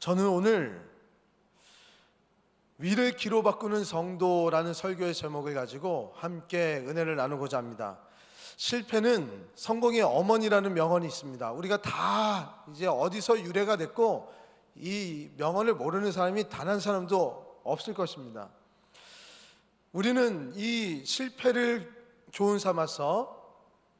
저는 오늘 위를 기로 바꾸는 성도라는 설교의 제목을 가지고 함께 은혜를 나누고자 합니다. 실패는 성공의 어머니라는 명언이 있습니다. 우리가 다 이제 어디서 유래가 됐고 이 명언을 모르는 사람이 단 한 사람도 없을 것입니다. 우리는 이 실패를 교훈 삼아서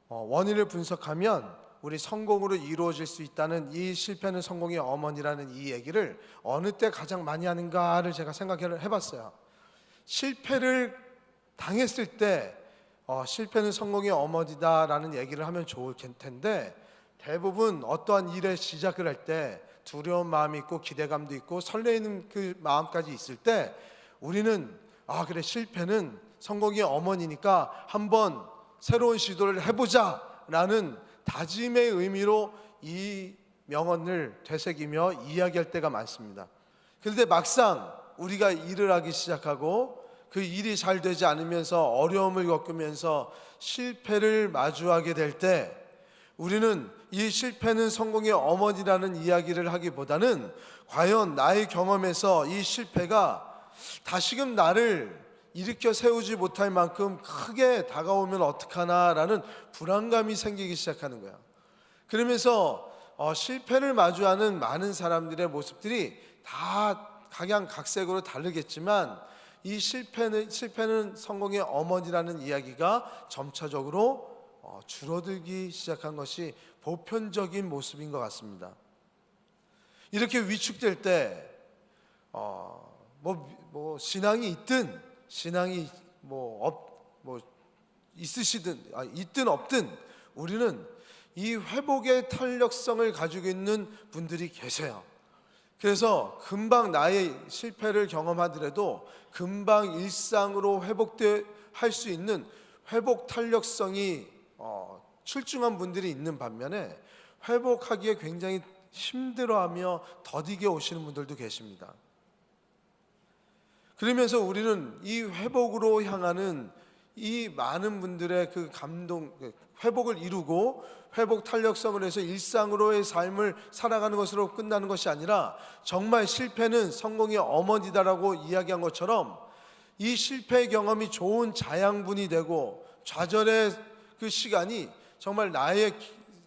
원인을 분석하면 우리 성공으로 이루어질 수 있다는 이 실패는 성공의 어머니라는 이 얘기를 어느 때 가장 많이 하는가를 제가 생각을 해봤어요. 실패를 당했을 때 실패는 성공의 어머니다라는 얘기를 하면 좋을 텐데, 대부분 어떠한 일의 시작을 할 때 두려운 마음이 있고 기대감도 있고 설레이는 그 마음까지 있을 때 우리는 그래, 실패는 성공의 어머니니까 한번 새로운 시도를 해보자 라는 다짐의 의미로 이 명언을 되새기며 이야기할 때가 많습니다. 그런데 막상 우리가 일을 하기 시작하고 그 일이 잘 되지 않으면서 어려움을 겪으면서 실패를 마주하게 될 때 우리는 이 실패는 성공의 어머니라는 이야기를 하기보다는 과연 나의 경험에서 이 실패가 다시금 나를 일으켜 세우지 못할 만큼 크게 다가오면 어떡하나라는 불안감이 생기기 시작하는 거야. 그러면서 실패를 마주하는 많은 사람들의 모습들이 다 각양각색으로 다르겠지만 이 실패는 성공의 어머니라는 이야기가 점차적으로 줄어들기 시작한 것이 보편적인 모습인 것 같습니다. 이렇게 위축될 때 신앙이 있든 신앙이 있든 없든 우리는 이 회복의 탄력성을 가지고 있는 분들이 계세요. 그래서 금방 나의 실패를 경험하더라도 금방 일상으로 할 수 있는 회복 탄력성이 출중한 분들이 있는 반면에 회복하기에 굉장히 힘들어하며 더디게 오시는 분들도 계십니다. 그러면서 우리는 이 회복으로 향하는 이 많은 분들의 그 회복을 이루고 회복 탄력성을 해서 일상으로의 삶을 살아가는 것으로 끝나는 것이 아니라 정말 실패는 성공의 어머니다라고 이야기한 것처럼 이 실패의 경험이 좋은 자양분이 되고 좌절의 그 시간이 정말 나의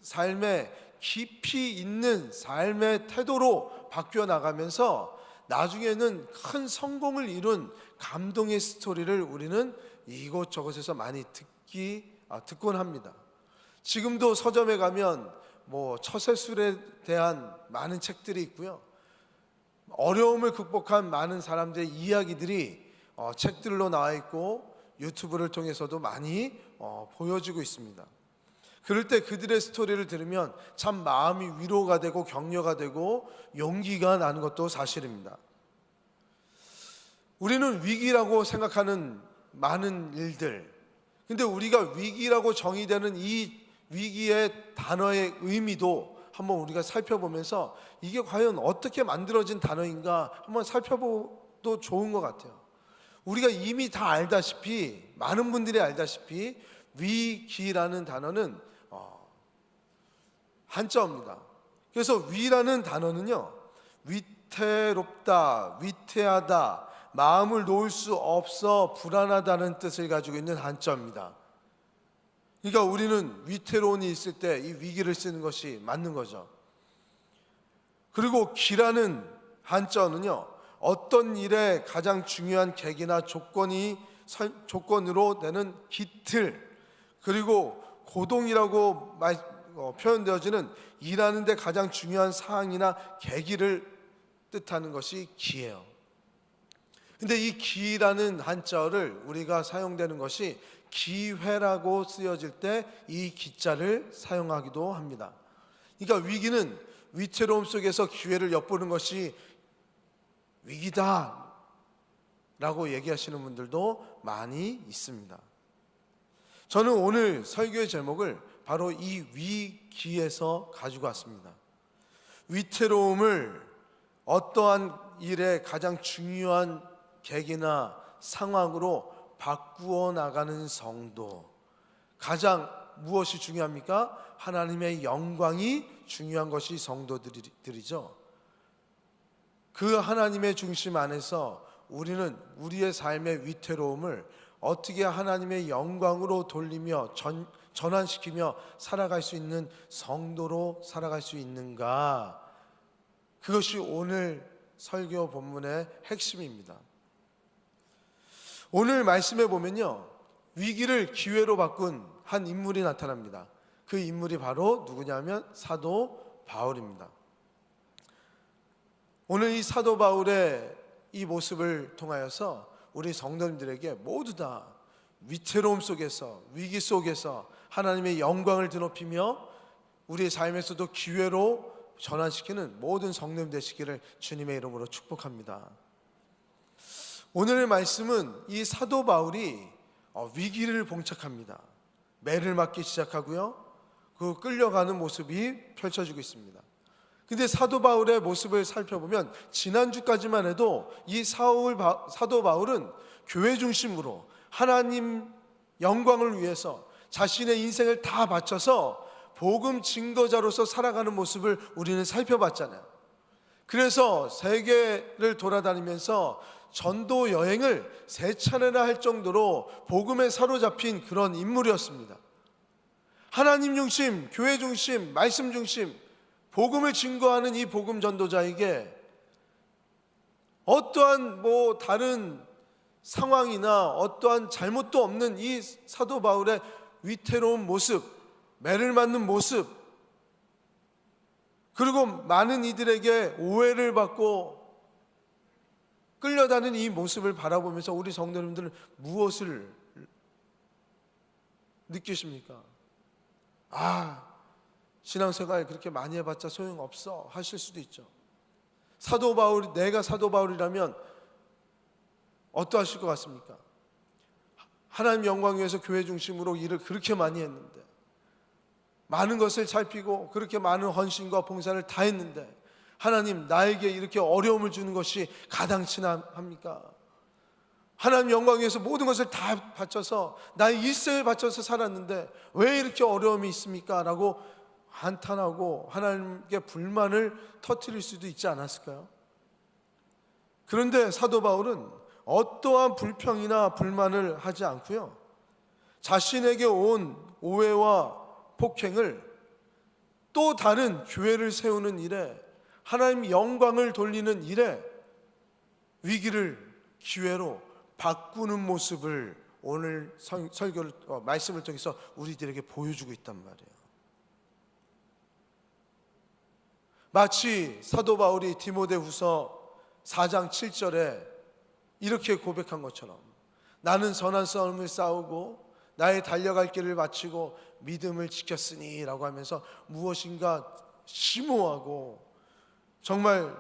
삶에 깊이 있는 삶의 태도로 바뀌어 나가면서 나중에는 큰 성공을 이룬 감동의 스토리를 우리는 이곳저곳에서 많이 듣곤 합니다. 지금도 서점에 가면 처세술에 대한 많은 책들이 있고요. 어려움을 극복한 많은 사람들의 이야기들이 책들로 나와 있고 유튜브를 통해서도 많이 보여지고 있습니다. 그럴 때 그들의 스토리를 들으면 참 마음이 위로가 되고 격려가 되고 용기가 나는 것도 사실입니다. 우리는 위기라고 생각하는 많은 일들, 근데 우리가 위기라고 정의되는 이 위기의 단어의 의미도 한번 우리가 살펴보면서 이게 과연 어떻게 만들어진 단어인가 한번 살펴봐도 좋은 것 같아요. 우리가 이미 다 알다시피, 많은 분들이 알다시피 위기라는 단어는 한자어입니다. 그래서 위라는 단어는요, 위태롭다, 위태하다, 마음을 놓을 수 없어 불안하다는 뜻을 가지고 있는 한자어입니다. 그러니까 우리는 위태로운 일이 있을 때 이 위기를 쓰는 것이 맞는 거죠. 그리고 기라는 한자어는요, 어떤 일에 가장 중요한 계기나 조건으로 되는 기틀, 그리고 고동이라고 표현되어지는 일하는 데 가장 중요한 사항이나 계기를 뜻하는 것이 기예요. 근데 이 기라는 한자어를 우리가 사용되는 것이 기회라고 쓰여질 때 이 기자를 사용하기도 합니다. 그러니까 위기는 위태로움 속에서 기회를 엿보는 것이 위기다 라고 얘기하시는 분들도 많이 있습니다. 저는 오늘 설교의 제목을 바로 이 위기에서 가지고 왔습니다. 위태로움을 어떠한 일의 가장 중요한 계기나 상황으로 바꾸어 나가는 성도, 가장 무엇이 중요합니까? 하나님의 영광이 중요한 것이 성도들이죠. 그 하나님의 중심 안에서 우리는 우리의 삶의 위태로움을 어떻게 하나님의 영광으로 돌리며 전환시키며 살아갈 수 있는 성도로 살아갈 수 있는가? 그것이 오늘 설교 본문의 핵심입니다. 오늘 말씀에 보면요, 위기를 기회로 바꾼 한 인물이 나타납니다. 그 인물이 바로 누구냐면 사도 바울입니다. 오늘 이 사도 바울의 이 모습을 통하여서 우리 성도님들에게 모두 다 위태로움 속에서, 위기 속에서 하나님의 영광을 드높이며 우리의 삶에서도 기회로 전환시키는 모든 성도님 되시기를 주님의 이름으로 축복합니다. 오늘의 말씀은 이 사도 바울이 위기를 봉착합니다. 매를 맞기 시작하고요, 그 끌려가는 모습이 펼쳐지고 있습니다. 근데 사도 바울의 모습을 살펴보면 지난주까지만 해도 이 사도 바울은 교회 중심으로 하나님 영광을 위해서 자신의 인생을 다 바쳐서 복음 증거자로서 살아가는 모습을 우리는 살펴봤잖아요. 그래서 세계를 돌아다니면서 전도 여행을 3차례나 할 정도로 복음에 사로잡힌 그런 인물이었습니다. 하나님 중심, 교회 중심, 말씀 중심, 복음을 증거하는 이 복음 전도자에게 어떠한 다른 상황이나 어떠한 잘못도 없는 이 사도 바울의 위태로운 모습, 매를 맞는 모습, 그리고 많은 이들에게 오해를 받고 끌려다니는 이 모습을 바라보면서 우리 성도님들은 무엇을 느끼십니까? 신앙생활 그렇게 많이 해봤자 소용없어 하실 수도 있죠. 내가 사도 바울이라면 어떠하실 것 같습니까? 하나님 영광 위해서 교회 중심으로 일을 그렇게 많이 했는데, 많은 것을 살피고 그렇게 많은 헌신과 봉사를 다 했는데 하나님 나에게 이렇게 어려움을 주는 것이 가당치나 합니까? 하나님 영광 위해서 모든 것을 다 바쳐서 나의 일생을 바쳐서 살았는데 왜 이렇게 어려움이 있습니까? 라고 한탄하고 하나님께 불만을 터뜨릴 수도 있지 않았을까요? 그런데 사도 바울은 어떠한 불평이나 불만을 하지 않고요, 자신에게 온 오해와 폭행을 또 다른 교회를 세우는 일에, 하나님 영광을 돌리는 일에 위기를 기회로 바꾸는 모습을 오늘 말씀을 통해서 우리들에게 보여주고 있단 말이에요. 마치 사도 바울이 디모데후서 4장 7절에 이렇게 고백한 것처럼 나는 선한 싸움을 싸우고 나의 달려갈 길을 마치고 믿음을 지켰으니 라고 하면서 무엇인가 심오하고 정말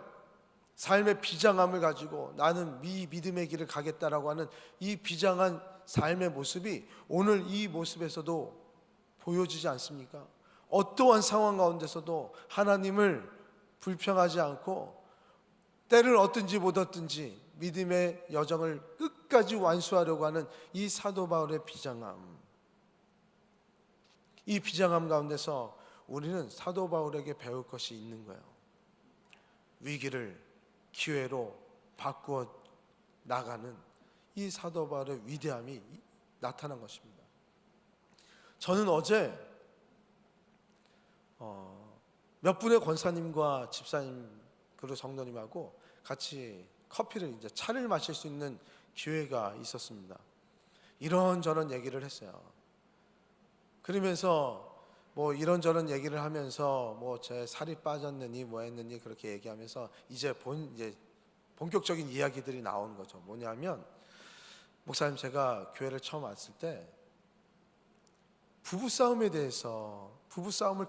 삶의 비장함을 가지고 나는 믿음의 길을 가겠다라고 하는 이 비장한 삶의 모습이 오늘 이 모습에서도 보여지지 않습니까? 어떠한 상황 가운데서도 하나님을 불평하지 않고 때를 얻든지 못 얻든지 믿음의 여정을 끝까지 완수하려고 하는 이 사도 바울의 비장함, 이 비장함 가운데서 우리는 사도 바울에게 배울 것이 있는 거예요. 위기를 기회로 바꾸어 나가는 이 사도 바울의 위대함이 나타난 것입니다. 저는 어제 몇 분의 권사님과 집사님 그리고 성도님하고 같이 차를 마실 수 있는 기회가 있었습니다. 이런저런 얘기를 했어요. 그러면서 이런저런 얘기를 하면서 제 살이 빠졌느니 했느니 그렇게 얘기하면서 이제 본격적인 이야기들이 나오는 거죠. 뭐냐면, 목사님, 제가 교회를 처음 왔을 때 부부싸움을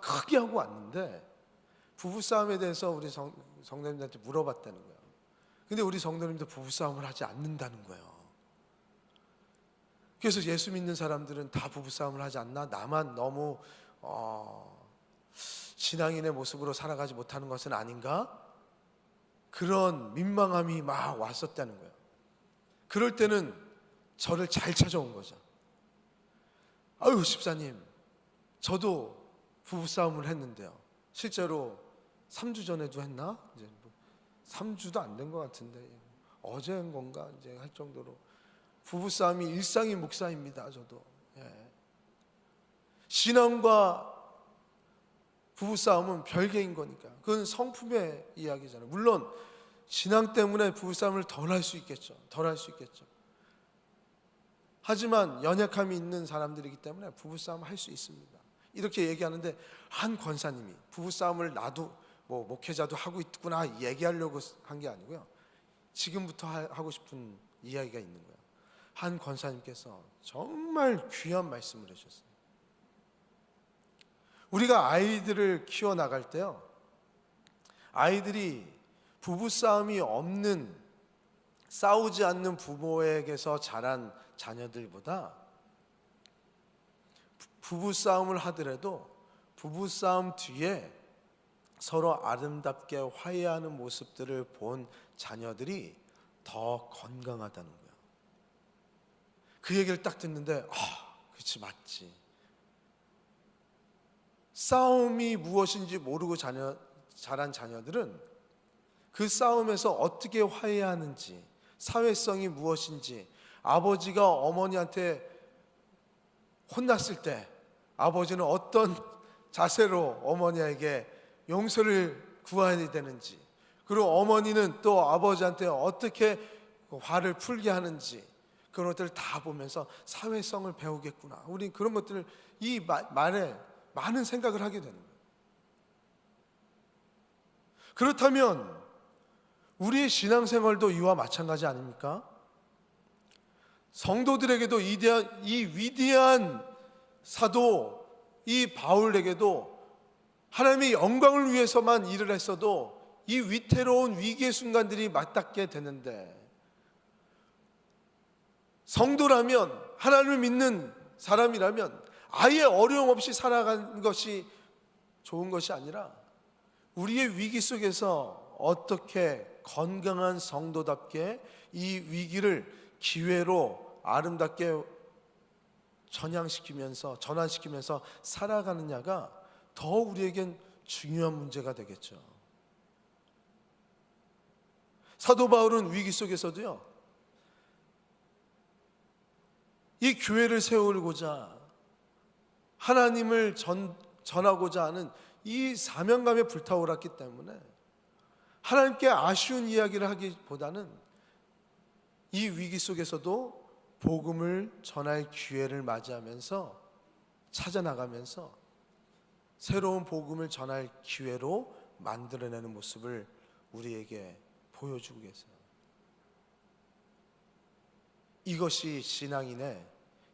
크게 하고 왔는데 부부싸움에 대해서 우리 성도님들한테 물어봤다는 거예요. 근데 우리 성도님들 부부싸움을 하지 않는다는 거예요. 그래서 예수 믿는 사람들은 다 부부싸움을 하지 않나? 나만 너무 신앙인의 모습으로 살아가지 못하는 것은 아닌가? 그런 민망함이 막 왔었다는 거예요. 그럴 때는 저를 잘 찾아온 거죠. 집사님, 저도 부부싸움을 했는데요. 실제로 3주 전에도 했나? 3주도 안 된 것 같은데 어제인 건가 이제 할 정도로 부부싸움이 일상인 목사입니다. 저도 신앙과 부부싸움은 별개인 거니까 그건 성품의 이야기잖아요. 물론 신앙 때문에 부부싸움을 덜 할 수 있겠죠. 하지만 연약함이 있는 사람들이기 때문에 부부싸움 할 수 있습니다. 이렇게 얘기하는데 한 권사님이 부부싸움을 나도 목회자도 하고 있구나 얘기하려고 한 게 아니고요. 지금부터 하고 싶은 이야기가 있는 거예요. 한 권사님께서 정말 귀한 말씀을 해주셨어요. 우리가 아이들을 키워나갈 때요, 아이들이 부부싸움이 없는, 싸우지 않는 부모에게서 자란 자녀들보다 부부싸움을 하더라도 부부싸움 뒤에 서로 아름답게 화해하는 모습들을 본 자녀들이 더 건강하다는 거예요. 그 얘기를 딱 듣는데 그렇지, 맞지. 싸움이 무엇인지 모르고 자란 자녀들은 그 싸움에서 어떻게 화해하는지, 사회성이 무엇인지, 아버지가 어머니한테 혼났을 때 아버지는 어떤 자세로 어머니에게 용서를 구해야 되는지, 그리고 어머니는 또 아버지한테 어떻게 화를 풀게 하는지, 그런 것들을 다 보면서 사회성을 배우겠구나. 우리 그런 것들을 이 말에 많은 생각을 하게 되는 거예요. 그렇다면 우리의 신앙생활도 이와 마찬가지 아닙니까? 성도들에게도 이 위대한 사도 이 바울에게도 하나님의 영광을 위해서만 일을 했어도 이 위태로운 위기의 순간들이 맞닿게 되는데, 성도라면, 하나님을 믿는 사람이라면 아예 어려움 없이 살아가는 것이 좋은 것이 아니라 우리의 위기 속에서 어떻게 건강한 성도답게 이 위기를 기회로 아름답게 전환시키면서 살아가느냐가 더 우리에겐 중요한 문제가 되겠죠. 사도 바울은 위기 속에서도요, 이 교회를 세우고자 하나님을 전하고자 하는 이 사명감에 불타올랐기 때문에 하나님께 아쉬운 이야기를 하기보다는 이 위기 속에서도 복음을 전할 기회를 맞이하면서 찾아나가면서 새로운 복음을 전할 기회로 만들어내는 모습을 우리에게 보여주고 계세요. 이것이 신앙인의,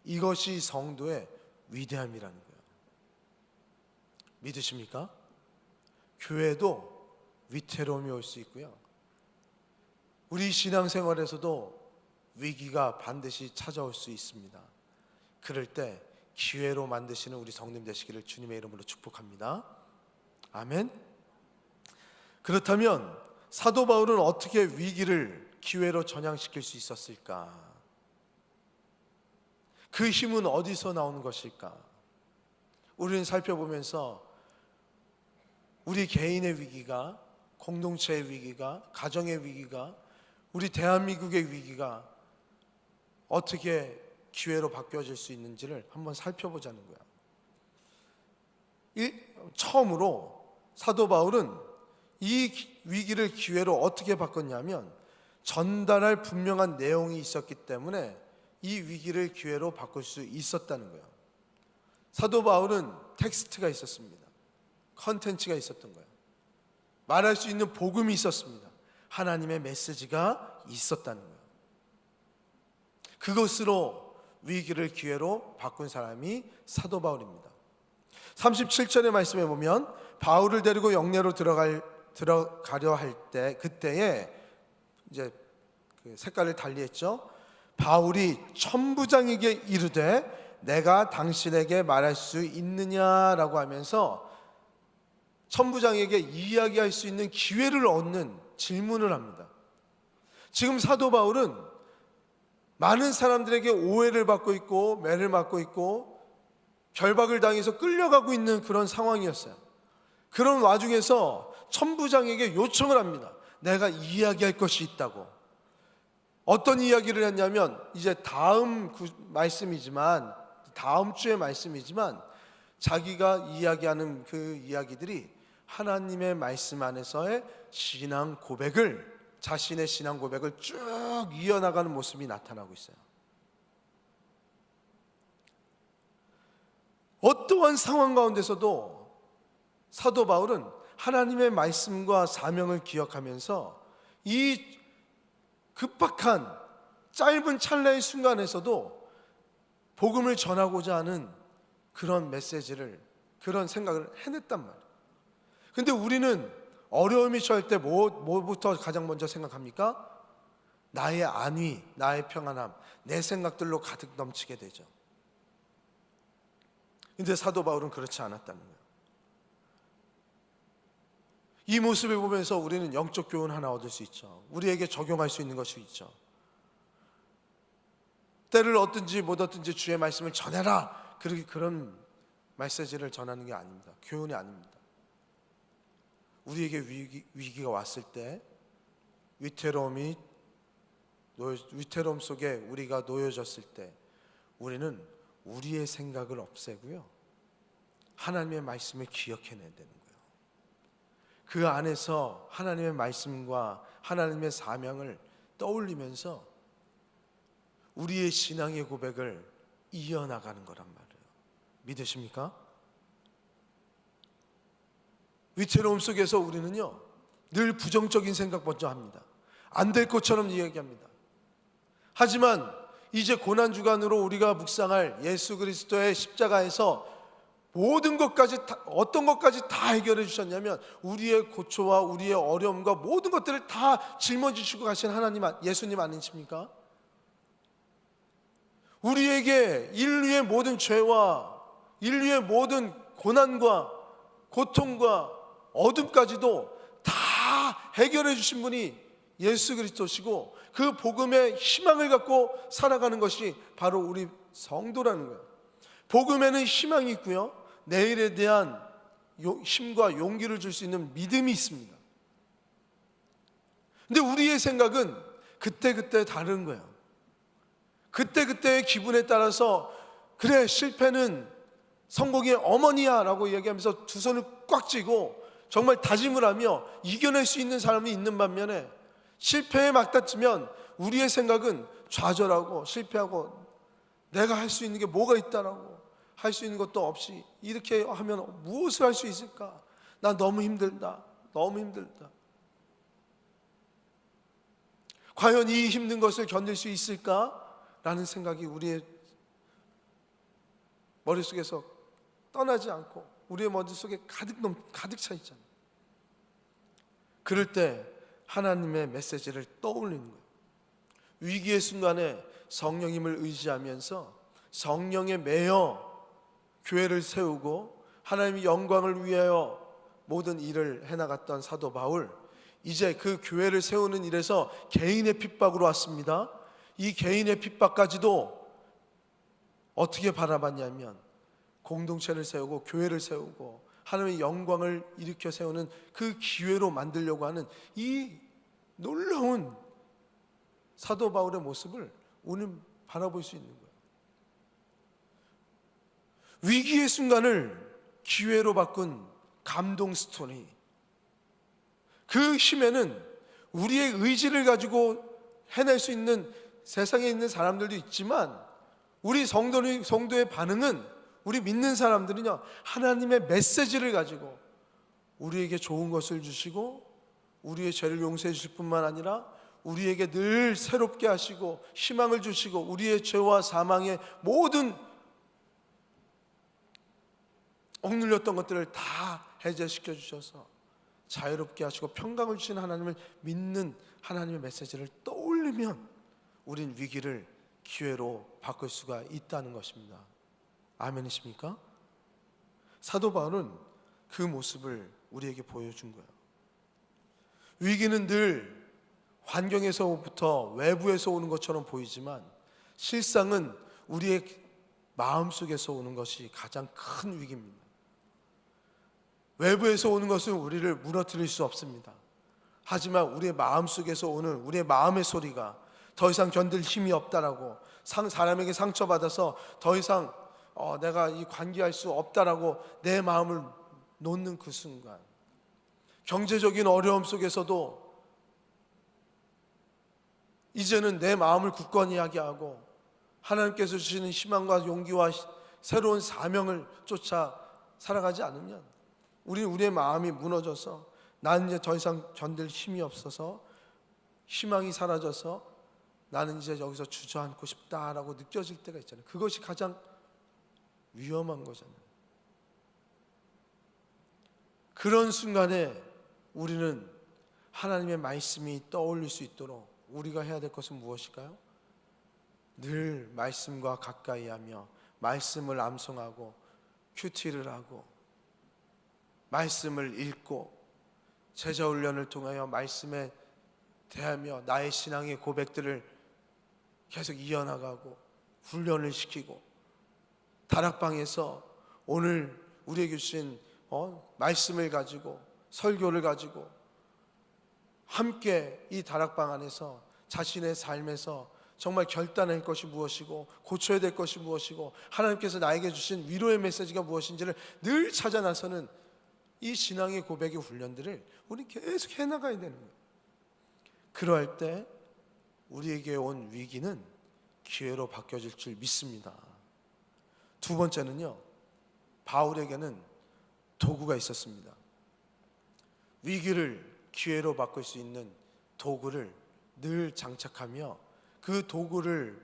이것이 성도의 위대함이라는 거예요. 믿으십니까? 교회도 위태로움이 올 수 있고요, 우리 신앙생활에서도 위기가 반드시 찾아올 수 있습니다. 그럴 때 기회로 만드시는 우리 성님 되시기를 주님의 이름으로 축복합니다. 아멘. 그렇다면 사도 바울은 어떻게 위기를 기회로 전향시킬 수 있었을까? 그 힘은 어디서 나오는 것일까? 우리는 살펴보면서 우리 개인의 위기가, 공동체의 위기가, 가정의 위기가, 우리 대한민국의 위기가 어떻게 기회로 바뀌어질 수 있는지를 한번 살펴보자는 거야. 처음으로 사도 바울은 이 위기를 기회로 어떻게 바꿨냐면 전달할 분명한 내용이 있었기 때문에 이 위기를 기회로 바꿀 수 있었다는 거예요. 사도 바울은 텍스트가 있었습니다. 컨텐츠가 있었던 거예요. 말할 수 있는 복음이 있었습니다. 하나님의 메시지가 있었다는 거예요. 그것으로 위기를 기회로 바꾼 사람이 사도 바울입니다. 37절의 말씀에 보면 바울을 데리고 영내로 들어가려 할 때, 그때에 이제 그 색깔을 달리했죠. 바울이 천부장에게 이르되 내가 당신에게 말할 수 있느냐라고 하면서 천부장에게 이야기할 수 있는 기회를 얻는 질문을 합니다. 지금 사도 바울은 많은 사람들에게 오해를 받고 있고 매를 맞고 있고 결박을 당해서 끌려가고 있는 그런 상황이었어요. 그런 와중에서 천부장에게 요청을 합니다. 내가 이야기할 것이 있다고. 어떤 이야기를 했냐면, 이제 다음 주의 말씀이지만 자기가 이야기하는 그 이야기들이 하나님의 말씀 안에서의 신앙 고백을, 자신의 신앙 고백을 쭉 이어나가는 모습이 나타나고 있어요. 어떠한 상황 가운데서도 사도 바울은 하나님의 말씀과 사명을 기억하면서 이 급박한 짧은 찰나의 순간에서도 복음을 전하고자 하는 그런 메시지를, 그런 생각을 해냈단 말이에요. 근데 우리는 어려움이 처할 때 뭐부터 가장 먼저 생각합니까? 나의 안위, 나의 평안함, 내 생각들로 가득 넘치게 되죠. 근데 사도 바울은 그렇지 않았다는 거예요. 이 모습을 보면서 우리는 영적 교훈 하나 얻을 수 있죠. 우리에게 적용할 수 있는 것이 있죠. 때를 얻든지 못 얻든지 주의 말씀을 전해라, 그런 메시지를 전하는 게 아닙니다. 교훈이 아닙니다. 우리에게 위기가 왔을 때, 위태로움 속에 우리가 놓여졌을 때, 우리는 우리의 생각을 없애고요, 하나님의 말씀을 기억해내야 되는 거예요. 그 안에서 하나님의 말씀과 하나님의 사명을 떠올리면서 우리의 신앙의 고백을 이어나가는 거란 말이에요. 믿으십니까? 위태로움 속에서 우리는요, 늘 부정적인 생각 먼저 합니다. 안 될 것처럼 이야기합니다. 하지만 이제 고난주간으로 우리가 묵상할 예수 그리스도의 십자가에서 모든 것까지 어떤 것까지 다 해결해 주셨냐면, 우리의 고초와 우리의 어려움과 모든 것들을 다 짊어지시고 가신 하나님, 예수님 아니십니까? 우리에게 인류의 모든 죄와 인류의 모든 고난과 고통과 어둠까지도 다 해결해 주신 분이 예수 그리스도시고, 그 복음의 희망을 갖고 살아가는 것이 바로 우리 성도라는 거예요. 복음에는 희망이 있고요, 내일에 대한 힘과 용기를 줄 수 있는 믿음이 있습니다. 근데 우리의 생각은 그때그때 다른 거예요. 그때그때의 기분에 따라서, 그래, 실패는 성공의 어머니야 라고 얘기하면서 두 손을 꽉 쥐고 정말 다짐을 하며 이겨낼 수 있는 사람이 있는 반면에, 실패에 막다치면 우리의 생각은 좌절하고 실패하고, 내가 할 수 있는 게 뭐가 있다라고, 할 수 있는 것도 없이 이렇게 하면 무엇을 할 수 있을까? 나 너무 힘들다, 너무 힘들다. 과연 이 힘든 것을 견딜 수 있을까? 라는 생각이 우리의 머릿속에서 떠나지 않고 우리의 머릿속에 가득 차 있잖아요. 그럴 때 하나님의 메시지를 떠올리는 거예요. 위기의 순간에 성령님을 의지하면서 성령에 매여 교회를 세우고 하나님의 영광을 위하여 모든 일을 해나갔던 사도 바울, 이제 그 교회를 세우는 일에서 개인의 핍박으로 왔습니다. 이 개인의 핍박까지도 어떻게 바라봤냐면, 공동체를 세우고 교회를 세우고 하나님의 영광을 일으켜 세우는 그 기회로 만들려고 하는 이 놀라운 사도 바울의 모습을 오늘 바라볼 수 있는 거예요. 위기의 순간을 기회로 바꾼 감동 스토리. 그 힘에는 우리의 의지를 가지고 해낼 수 있는 세상에 있는 사람들도 있지만, 우리 성도의 반응은, 우리 믿는 사람들은요, 하나님의 메시지를 가지고 우리에게 좋은 것을 주시고 우리의 죄를 용서해 주실 뿐만 아니라 우리에게 늘 새롭게 하시고 희망을 주시고 우리의 죄와 사망의 모든 억눌렸던 것들을 다 해제시켜 주셔서 자유롭게 하시고 평강을 주시는 하나님을 믿는 하나님의 메시지를 떠올리면 우린 위기를 기회로 바꿀 수가 있다는 것입니다. 아멘이십니까? 사도 바울은 그 모습을 우리에게 보여준 거예요. 위기는 늘 환경에서부터 외부에서 오는 것처럼 보이지만 실상은 우리의 마음속에서 오는 것이 가장 큰 위기입니다. 외부에서 오는 것은 우리를 무너뜨릴 수 없습니다. 하지만 우리의 마음 속에서 오는 우리의 마음의 소리가 더 이상 견딜 힘이 없다라고, 사람에게 상처받아서 더 이상 내가 이 관계할 수 없다라고 내 마음을 놓는 그 순간, 경제적인 어려움 속에서도 이제는 내 마음을 굳건히 하게 하고 하나님께서 주시는 희망과 용기와 새로운 사명을 쫓아 살아가지 않으면 우리의 마음이 무너져서 나는 이제 더 이상 견딜 힘이 없어서 희망이 사라져서 나는 이제 여기서 주저앉고 싶다라고 느껴질 때가 있잖아요. 그것이 가장 위험한 거잖아요. 그런 순간에 우리는 하나님의 말씀이 떠올릴 수 있도록 우리가 해야 될 것은 무엇일까요? 늘 말씀과 가까이 하며 말씀을 암송하고 큐티를 하고 말씀을 읽고 제자 훈련을 통하여 말씀에 대하며 나의 신앙의 고백들을 계속 이어나가고 훈련을 시키고 다락방에서 오늘 우리에게 주신 말씀을 가지고 설교를 가지고 함께 이 다락방 안에서 자신의 삶에서 정말 결단할 것이 무엇이고 고쳐야 될 것이 무엇이고 하나님께서 나에게 주신 위로의 메시지가 무엇인지를 늘 찾아 나서는 이 신앙의 고백의 훈련들을 우리 계속 해나가야 되는 거예요. 그럴 때 우리에게 온 위기는 기회로 바뀌어질 줄 믿습니다. 두 번째는요, 바울에게는 도구가 있었습니다. 위기를 기회로 바꿀 수 있는 도구를 늘 장착하며 그 도구를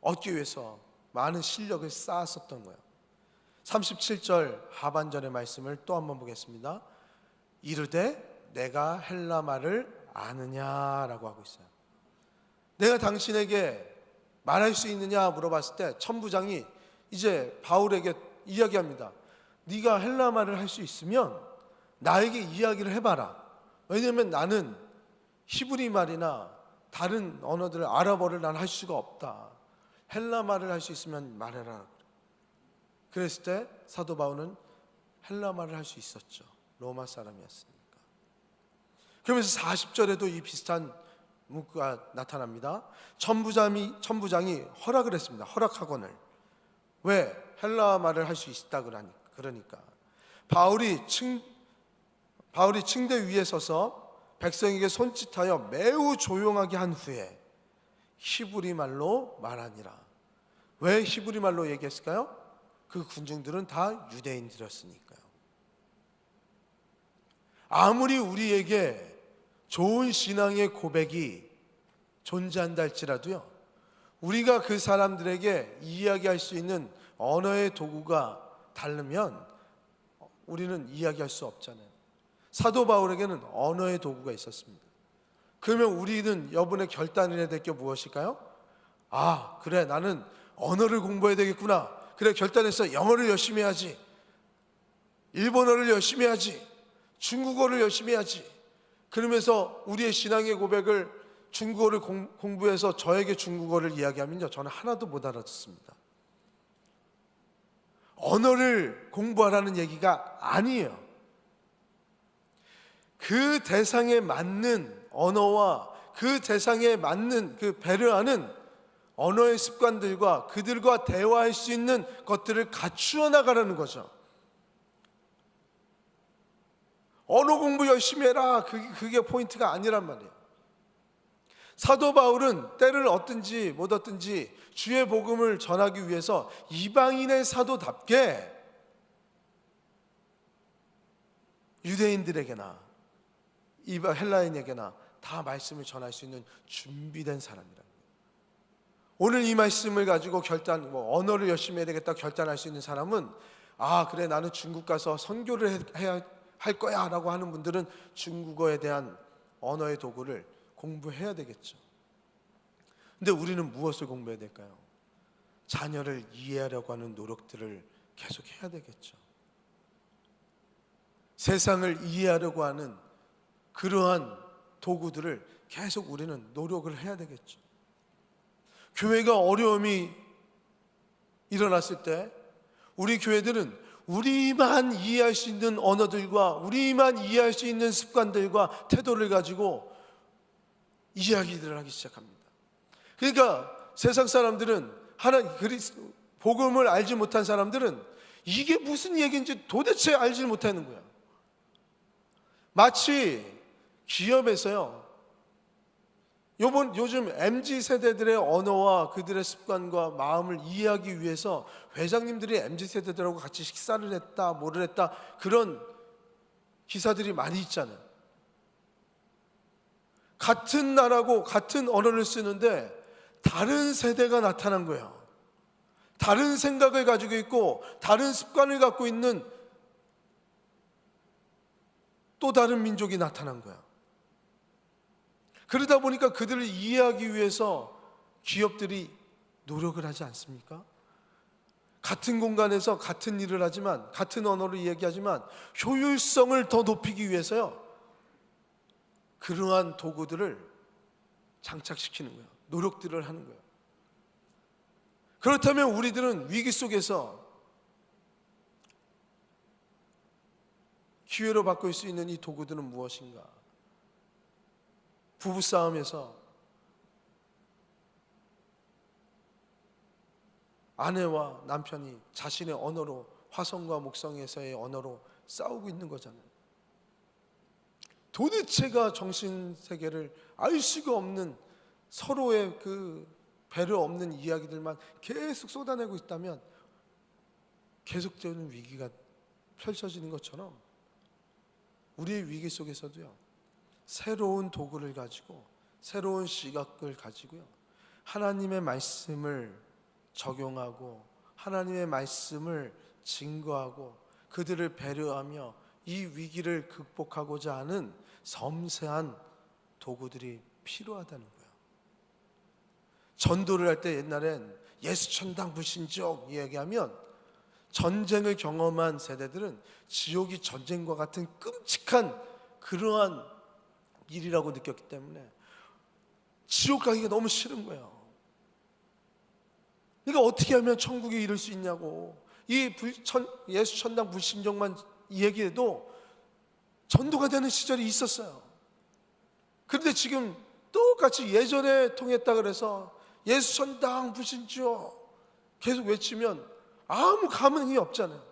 얻기 위해서 많은 실력을 쌓았었던 거예요. 37절 하반절의 말씀을 또 한번 보겠습니다. 이르되 내가 헬라 말을 아느냐라고 하고 있어요. 내가 당신에게 말할 수 있느냐 물어봤을 때 천부장이 이제 바울에게 이야기합니다. 네가 헬라 말을 할 수 있으면 나에게 이야기를 해봐라. 왜냐하면 나는 히브리 말이나 다른 언어들을 아랍어를 난 할 수가 없다. 헬라 말을 할 수 있으면 말해라. 그랬을 때 사도 바울은 헬라 말을 할 수 있었죠. 로마 사람이었으니까. 그러면서 40절에도 이 비슷한 문구가 나타납니다. 천부장이 허락을 했습니다. 허락하거늘. 왜? 헬라 말을 할 수 있다 그러니까. 바울이 층대 위에 서서 백성에게 손짓하여 매우 조용하게 한 후에 히브리 말로 말하니라. 왜 히브리 말로 얘기했을까요? 그 군중들은 다 유대인들이었으니까요. 아무리 우리에게 좋은 신앙의 고백이 존재한다 할지라도요, 우리가 그 사람들에게 이야기할 수 있는 언어의 도구가 다르면 우리는 이야기할 수 없잖아요. 사도 바울에게는 언어의 도구가 있었습니다. 그러면 우리는 이번에 결단해야 될 게 무엇일까요? 아, 그래, 나는 언어를 공부해야 되겠구나. 그래, 결단해서 영어를 열심히 해야지, 일본어를 열심히 해야지, 중국어를 열심히 해야지. 그러면서 우리의 신앙의 고백을 중국어를 공부해서 저에게 중국어를 이야기하면요, 저는 하나도 못 알아듣습니다. 언어를 공부하라는 얘기가 아니에요. 그 대상에 맞는 언어와 그 대상에 맞는 그 배려하는 언어의 습관들과 그들과 대화할 수 있는 것들을 갖추어 나가라는 거죠. 언어 공부 열심히 해라, 그게 포인트가 아니란 말이에요. 사도 바울은 때를 얻든지 못 얻든지 주의 복음을 전하기 위해서 이방인의 사도답게 유대인들에게나 헬라인에게나 다 말씀을 전할 수 있는 준비된 사람이랍니다. 오늘 이 말씀을 가지고 언어를 열심히 해야 되겠다 결단할 수 있는 사람은, 아, 그래, 나는 중국 가서 선교를 해야 할 거야 라고 하는 분들은 중국어에 대한 언어의 도구를 공부해야 되겠죠. 근데 우리는 무엇을 공부해야 될까요? 자녀를 이해하려고 하는 노력들을 계속 해야 되겠죠. 세상을 이해하려고 하는 그러한 도구들을 계속 우리는 노력을 해야 되겠죠. 교회가 어려움이 일어났을 때 우리 교회들은 우리만 이해할 수 있는 언어들과 우리만 이해할 수 있는 습관들과 태도를 가지고 이야기들을 하기 시작합니다. 그러니까 세상 사람들은 복음을 알지 못한 사람들은 이게 무슨 얘기인지 도대체 알지 못하는 거야. 마치 기업에서요, 요즘 MZ 세대들의 언어와 그들의 습관과 마음을 이해하기 위해서 회장님들이 MZ 세대들하고 같이 식사를 했다, 뭐를 했다, 그런 기사들이 많이 있잖아요. 같은 나라고 같은 언어를 쓰는데 다른 세대가 나타난 거예요. 다른 생각을 가지고 있고 다른 습관을 갖고 있는 또 다른 민족이 나타난 거야. 그러다 보니까 그들을 이해하기 위해서 기업들이 노력을 하지 않습니까? 같은 공간에서 같은 일을 하지만, 같은 언어를 이야기하지만 효율성을 더 높이기 위해서요, 그러한 도구들을 장착시키는 거예요. 노력들을 하는 거예요. 그렇다면 우리들은 위기 속에서 기회로 바꿀 수 있는 이 도구들은 무엇인가? 부부싸움에서 아내와 남편이 자신의 언어로, 화성과 목성에서의 언어로 싸우고 있는 거잖아요. 도대체가 정신세계를 알 수가 없는, 서로의 그 배려 없는 이야기들만 계속 쏟아내고 있다면 계속되는 위기가 펼쳐지는 것처럼 우리의 위기 속에서도요, 새로운 도구를 가지고, 새로운 시각을 가지고요, 하나님의 말씀을 적용하고 하나님의 말씀을 증거하고 그들을 배려하며 이 위기를 극복하고자 하는 섬세한 도구들이 필요하다는 거예요. 전도를 할 때 옛날엔 예수천당 불신족 이야기하면 전쟁을 경험한 세대들은 지옥이 전쟁과 같은 끔찍한 그러한 일이라고 느꼈기 때문에 지옥 가기가 너무 싫은 거예요. 그러니까 어떻게 하면 천국에 이를 수 있냐고. 이 예수천당 불신종만 얘기해도 전도가 되는 시절이 있었어요. 그런데 지금 똑같이 예전에 통했다 그래서 예수천당 불신종 계속 외치면 아무 감흥이 없잖아요.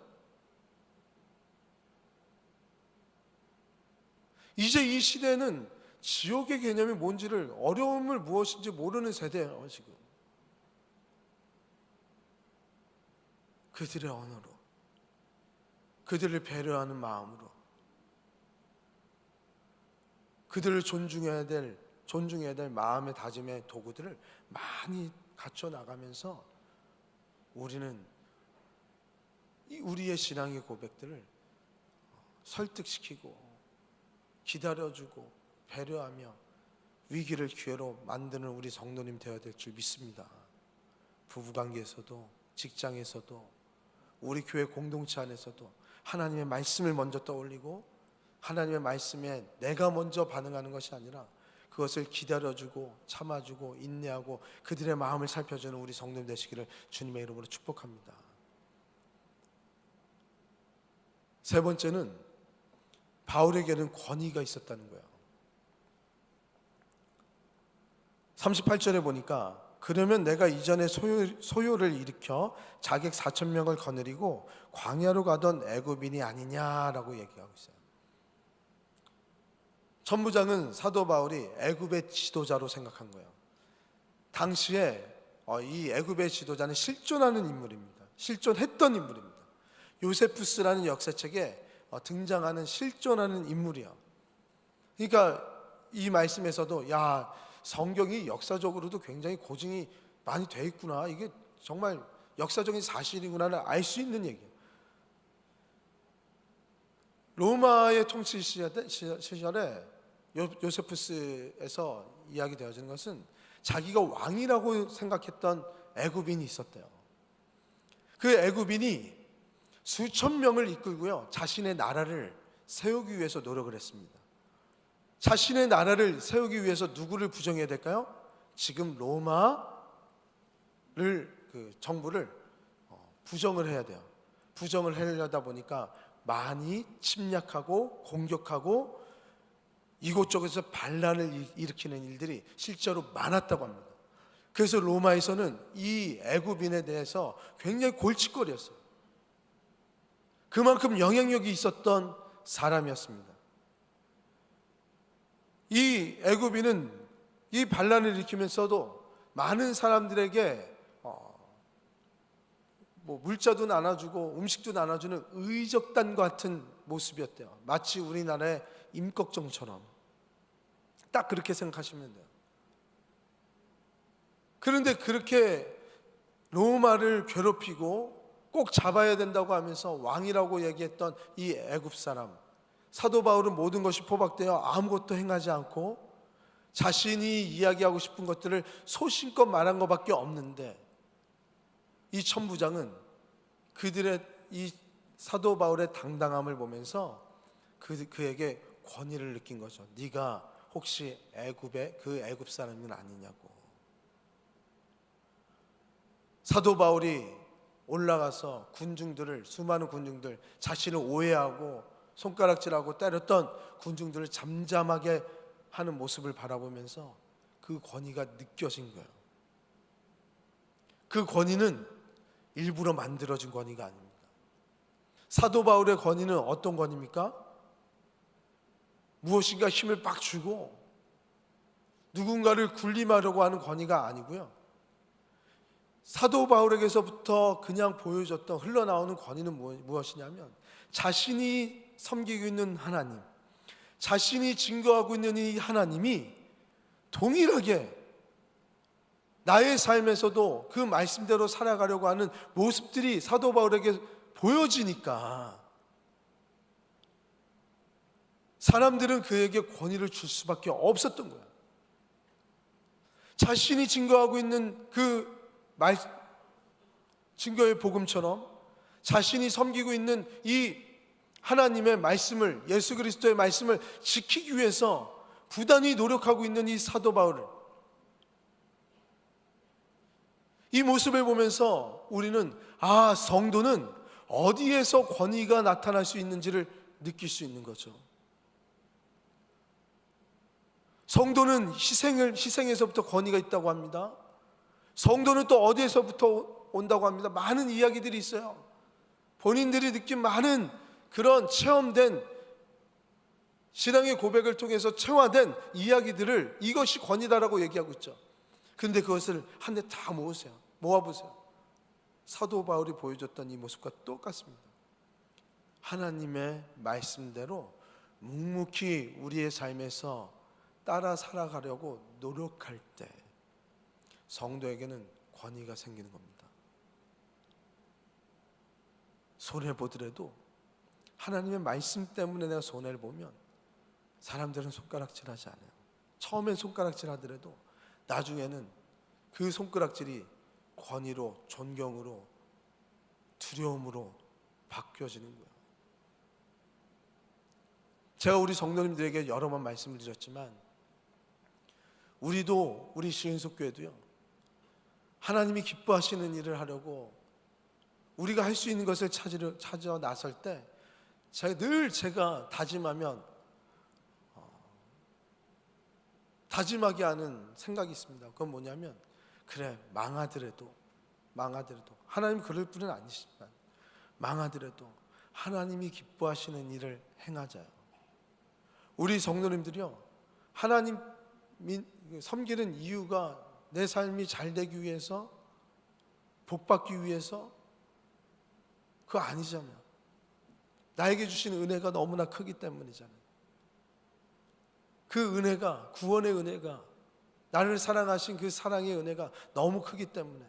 이제 이 시대는 지옥의 개념이 뭔지를, 어려움을 무엇인지 모르는 세대예요. 지금 그들의 언어로, 그들을 배려하는 마음으로, 그들을 존중해야 될 마음의 다짐의 도구들을 많이 갖춰 나가면서 우리는 우리의 신앙의 고백들을 설득시키고 기다려주고 배려하며 위기를 기회로 만드는 우리 성도님 되어야 될 줄 믿습니다. 부부관계에서도, 직장에서도, 우리 교회 공동체 안에서도 하나님의 말씀을 먼저 떠올리고 하나님의 말씀에 내가 먼저 반응하는 것이 아니라 그것을 기다려주고 참아주고 인내하고 그들의 마음을 살펴주는 우리 성도님 되시기를 주님의 이름으로 축복합니다. 세 번째는 바울에게는 권위가 있었다는 거예요. 38절에 보니까 그러면 내가 이전에 소요를 일으켜 자객 4,000명을 거느리고 광야로 가던 애굽인이 아니냐라고 얘기하고 있어요. 천부장은 사도 바울이 애굽의 지도자로 생각한 거예요. 당시에 이 애굽의 지도자는 실존하는 인물입니다. 실존했던 인물입니다. 요세푸스라는 역사책에 등장하는 실존하는 인물이야. 그러니까 이 말씀에서도 성경이 역사적으로도 굉장히 고증이 많이 돼 있구나, 이게 정말 역사적인 사실이구나를 알 수 있는 얘기예요. 로마의 통치 시절에 요세푸스에서 이야기되어지는 것은 자기가 왕이라고 생각했던 애굽인이 있었대요. 그 애굽인이 수천 명을 이끌고요, 자신의 나라를 세우기 위해서 노력을 했습니다. 자신의 나라를 세우기 위해서 누구를 부정해야 될까요? 지금 로마를, 그 정부를 부정을 해야 돼요. 부정을 하려다 보니까 많이 침략하고 공격하고 이곳저곳에서 반란을 일으키는 일들이 실제로 많았다고 합니다. 그래서 로마에서는 이 애굽인에 대해서 굉장히 골칫거리였어요. 그만큼 영향력이 있었던 사람이었습니다. 이 애굽인은 이 반란을 일으키면서도 많은 사람들에게 물자도 나눠주고 음식도 나눠주는 의적단과 같은 모습이었대요. 마치 우리나라의 임꺽정처럼 딱 그렇게 생각하시면 돼요. 그런데 그렇게 로마를 괴롭히고 꼭 잡아야 된다고 하면서 왕이라고 얘기했던 이 애굽 사람, 사도 바울은 모든 것이 포박되어 아무것도 행하지 않고 자신이 이야기하고 싶은 것들을 소신껏 말한 것밖에 없는데, 이 천부장은 그들의 이 사도 바울의 당당함을 보면서 그에게 권위를 느낀 거죠. 네가 혹시 애굽의 그 애굽 사람은 아니냐고. 사도 바울이 올라가서 수많은 군중들, 자신을 오해하고 손가락질하고 때렸던 군중들을 잠잠하게 하는 모습을 바라보면서 그 권위가 느껴진 거예요. 그 권위는 일부러 만들어진 권위가 아닙니다. 사도 바울의 권위는 어떤 권위입니까? 무엇인가 힘을 빡 주고 누군가를 군림하려고 하는 권위가 아니고요. 사도 바울에게서부터 그냥 보여줬던 흘러나오는 권위는 무엇이냐면, 자신이 섬기고 있는 하나님, 자신이 증거하고 있는 이 하나님이 동일하게 나의 삶에서도 그 말씀대로 살아가려고 하는 모습들이 사도 바울에게 보여지니까 사람들은 그에게 권위를 줄 수밖에 없었던 거예요. 자신이 증거하고 있는 그 증거의 복음처럼 자신이 섬기고 있는 이 하나님의 말씀을, 예수 그리스도의 말씀을 지키기 위해서 부단히 노력하고 있는 이 사도 바울을, 이 모습을 보면서 우리는 성도는 어디에서 권위가 나타날 수 있는지를 느낄 수 있는 거죠. 성도는 희생에서부터 권위가 있다고 합니다. 성도는 또 어디에서부터 온다고 합니다. 많은 이야기들이 있어요. 본인들이 느낀 많은 그런 체험된 신앙의 고백을 통해서 체화된 이야기들을 이것이 권위다라고 얘기하고 있죠. 그런데 그것을 한데 다 모아보세요. 사도 바울이 보여줬던 이 모습과 똑같습니다. 하나님의 말씀대로 묵묵히 우리의 삶에서 따라 살아가려고 노력할 때 성도에게는 권위가 생기는 겁니다. 손해보더라도 하나님의 말씀 때문에 내가 손해를 보면 사람들은 손가락질하지 않아요. 처음엔 손가락질하더라도 나중에는 그 손가락질이 권위로, 존경으로, 두려움으로 바뀌어지는 거예요. 제가 우리 성도님들에게 여러 번 말씀을 드렸지만 우리 시은속교회도요, 하나님이 기뻐하시는 일을 하려고 우리가 할 수 있는 것을 찾아 나설 때 제가 다짐하게 하는 생각이 있습니다. 그건 뭐냐면, 그래, 망하더라도 하나님 그럴 분은 아니시지만 망하더라도 하나님이 기뻐하시는 일을 행하자요. 우리 성도님들이요, 하나님 섬기는 이유가 내 삶이 잘 되기 위해서, 복받기 위해서, 그거 아니잖아요. 나에게 주신 은혜가 너무나 크기 때문이잖아요. 그 은혜가, 구원의 은혜가, 나를 사랑하신 그 사랑의 은혜가 너무 크기 때문에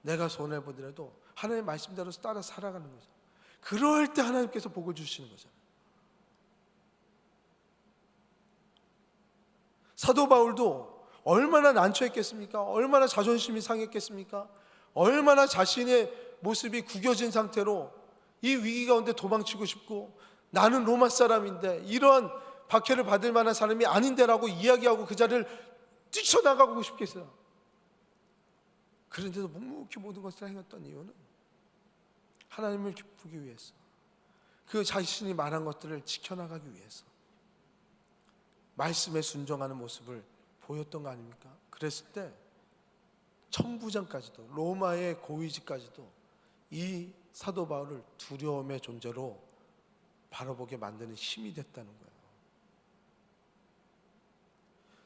내가 손해보더라도 하나님의 말씀대로 따라 살아가는 거죠. 그럴 때 하나님께서 복을 주시는 거잖아요. 사도 바울도 얼마나 난처했겠습니까? 얼마나 자존심이 상했겠습니까? 얼마나 자신의 모습이 구겨진 상태로 이 위기 가운데 도망치고 싶고, 나는 로마 사람인데 이러한 박해를 받을 만한 사람이 아닌데라고 이야기하고 그 자리를 뛰쳐나가고 싶겠어요. 그런데도 묵묵히 모든 것을 행했던 이유는 하나님을 기쁘기 위해서, 그 자신이 말한 것들을 지켜나가기 위해서 말씀에 순종하는 모습을 보였던 거 아닙니까? 그랬을 때 천부장까지도, 로마의 고위직까지도 이 사도 바울을 두려움의 존재로 바라보게 만드는 힘이 됐다는 거예요.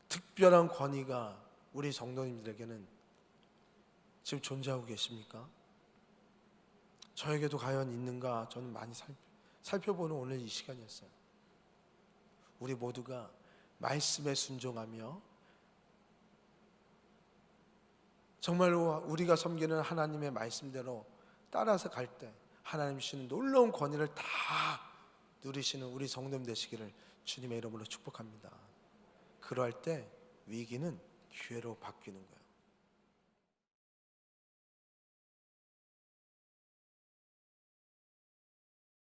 특별한 권위가 우리 성도님들에게는 지금 존재하고 계십니까? 저에게도 과연 있는가? 저는 많이 살펴보는 오늘 이 시간이었어요. 우리 모두가 말씀에 순종하며 정말로 우리가 섬기는 하나님의 말씀대로 따라서 갈 때 하나님 주시는 놀라운 권위를 다 누리시는 우리 성도님 되시기를 주님의 이름으로 축복합니다. 그럴 때 위기는 기회로 바뀌는 거예요.